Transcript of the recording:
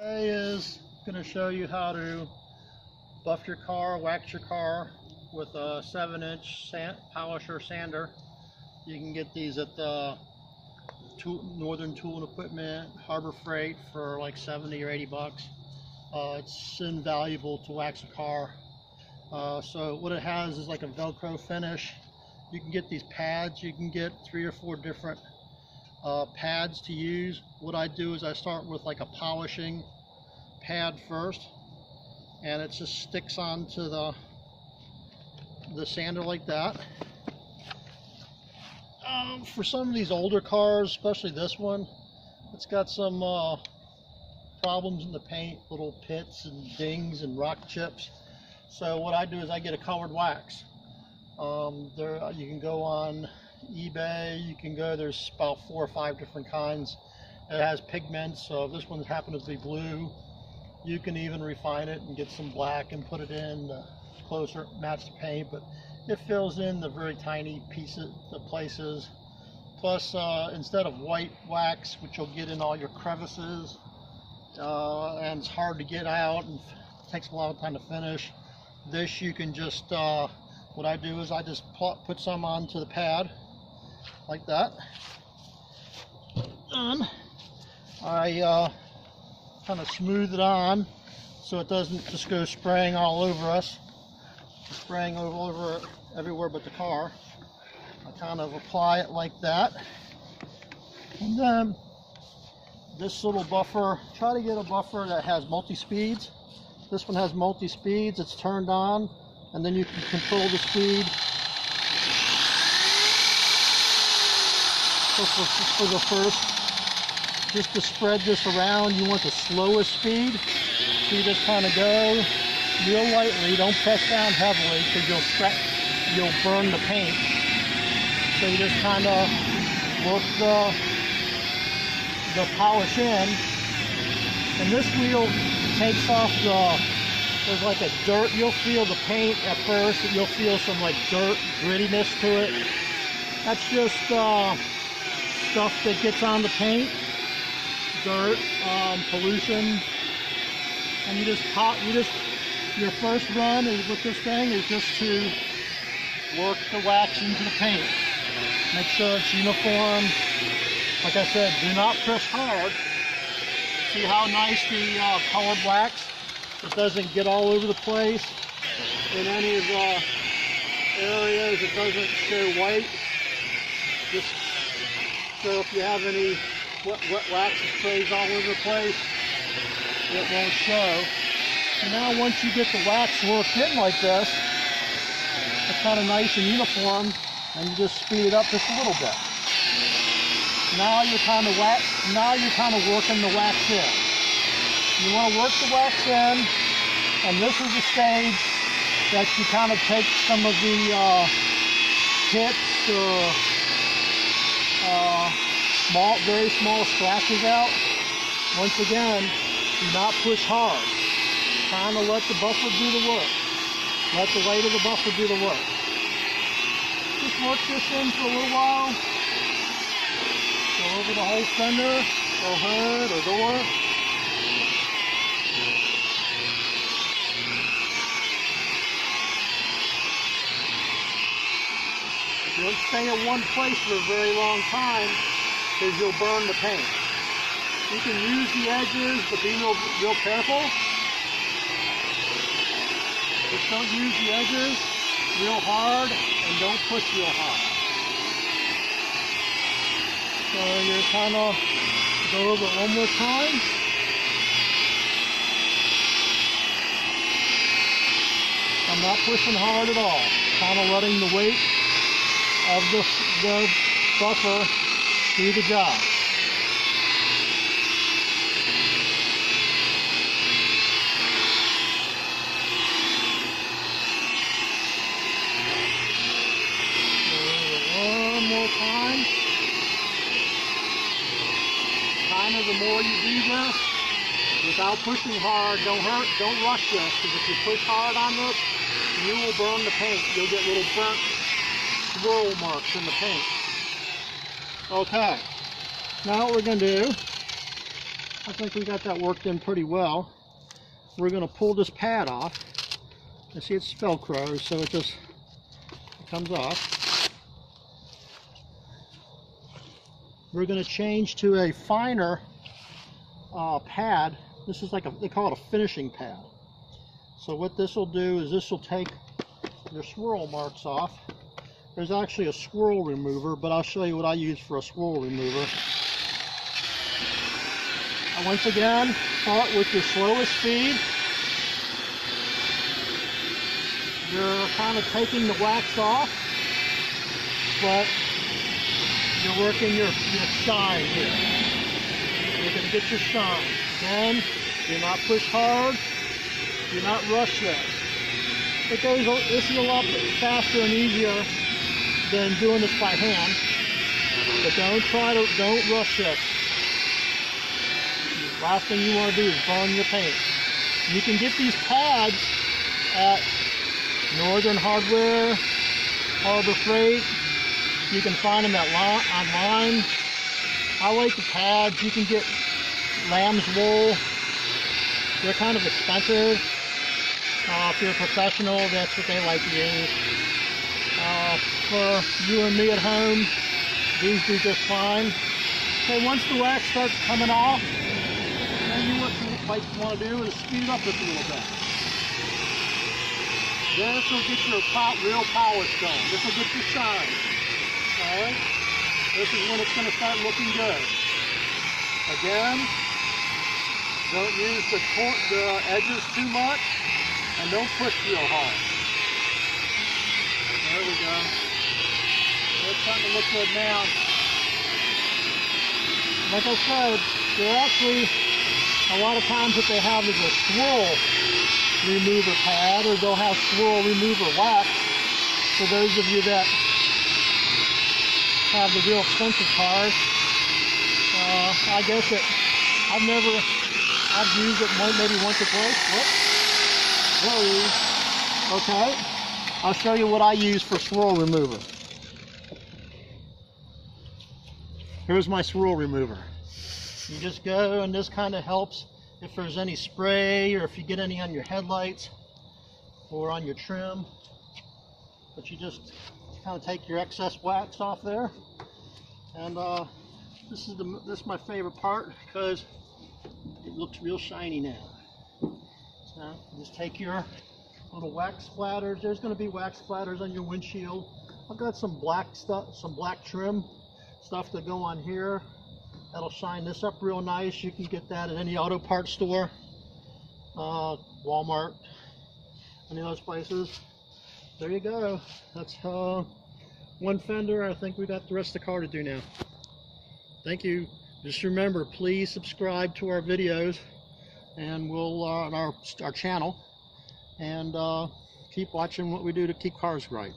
Today is going to show you how to buff your car, wax your car with a 7-inch polisher sander. You can get these at the Northern Tool and Equipment, Harbor Freight for like 70 or 80 bucks. It's invaluable to wax a car. So what it has is like a Velcro finish. You can get these pads. You can get 3 or 4 different pads to use. What I do is I start with like a polishing pad first, and it just sticks onto the sander like that. For some of these older cars, especially this one, it's got some problems in the paint, little pits and dings and rock chips. So what I do is I get a colored wax. You can go on eBay, there's about 4 or 5 different kinds. It has pigments, so this one happens to be blue. You can even refine it and get some black and put it in closer, match the paint, but it fills in the very tiny pieces, the places. Plus, instead of white wax, which you'll get in all your crevices, and it's hard to get out and takes a lot of time to finish, this you can just, what I do is I just put some onto the pad, like that. And I kind of smooth it on so it doesn't just go spraying all over us, spraying over everywhere but the car. I kind of apply it like that, and then this little buffer, try to get a buffer that has multi-speeds. This one has multi-speeds, it's turned on, and then you can control the speed. So for the first, just to spread this around, you want the slowest speed. So you just kind of go real lightly, don't press down heavily because you'll burn the paint. So you just kind of work the polish in. And this wheel takes off there's like a dirt, you'll feel the paint at first, and you'll feel some like dirt, grittiness to it. That's just stuff that gets on the paint, dirt, pollution, and your first run with this thing is just to work the wax into the paint. Make sure it's uniform. Like I said, do not press hard. See how nice the colored wax, it doesn't get all over the place in any of the areas. It doesn't show white. Just so if you have any wet wax that sprays all over the place, it won't show. And now once you get the wax worked in like this, it's kind of nice and uniform, and you just speed it up just a little bit. Now you're kind of working the wax in. You want to work the wax in, and this is the stage that you kind of take some of the pits or very small scratches out. Once again, do not push hard. Kind of let the buffer do the work. Let the weight of the buffer do the work. Just work this in for a little while. Go over the whole fender or hood or door. Don't stay in one place for a very long time because you'll burn the paint. You can use the edges, but be real careful. Just don't use the edges real hard and don't push real hard. So you're kind of go over it one more time. I'm not pushing hard at all. Kind of letting the weight of the buffer do the job. One more time. Kind of the more you do this, without pushing hard, don't rush this, because if you push hard on this, you will burn the paint. You'll get little burnt swirl marks in the paint. Okay, now what we're going to do I think we got that worked in pretty well. We're going to pull this pad off. And see, it's Velcro, so it comes off. We're going to change to a finer pad. This is like they call it a finishing pad. So what this will do is this will take your swirl marks off. There's actually a swirl remover, but I'll show you what I use for a swirl remover. And once again, start with your slowest speed. You're kind of taking the wax off, but you're working your shine here. You're going to get your shine. Again, do not push hard. Do not rush this. This is a lot faster and easier than doing this by hand. But don't rush this. The last thing you want to do is burn your paint. You can get these pads at Northern Hardware, Harbor Freight. You can find them online. I like the pads. You can get lamb's wool. They're kind of expensive. If you're a professional, that's what they like to use. For you and me at home, these do just fine. Okay, once the wax starts coming off, then what you might want to do is speed up this a little bit. This will get your real polish done. This will get your shine. Alright? This is when it's going to start looking good. Again, don't use the edges too much, and don't push real hard. There we go. It's starting to look good now. Like I said, they're actually, a lot of times what they have is a swirl remover pad, or they'll have swirl remover wax. For those of you that have the real expensive cars, I guess I've used it maybe once or twice. Whoop. Okay, I'll show you what I use for swirl remover. Here's my swirl remover. You just go, and this kind of helps if there's any spray, or if you get any on your headlights or on your trim. But you just kind of take your excess wax off there. And this is my favorite part, because it looks real shiny now. So just take your little wax splatters. There's going to be wax splatters on your windshield. I've got some black stuff, some black trim stuff to go on here. That'll shine this up real nice. You can get that at any auto parts store, Walmart, any of those places. There you go. That's one fender. I think we got the rest of the car to do now. Thank you. Just remember, please subscribe to our videos, and we'll on our channel, and keep watching what we do to keep cars right.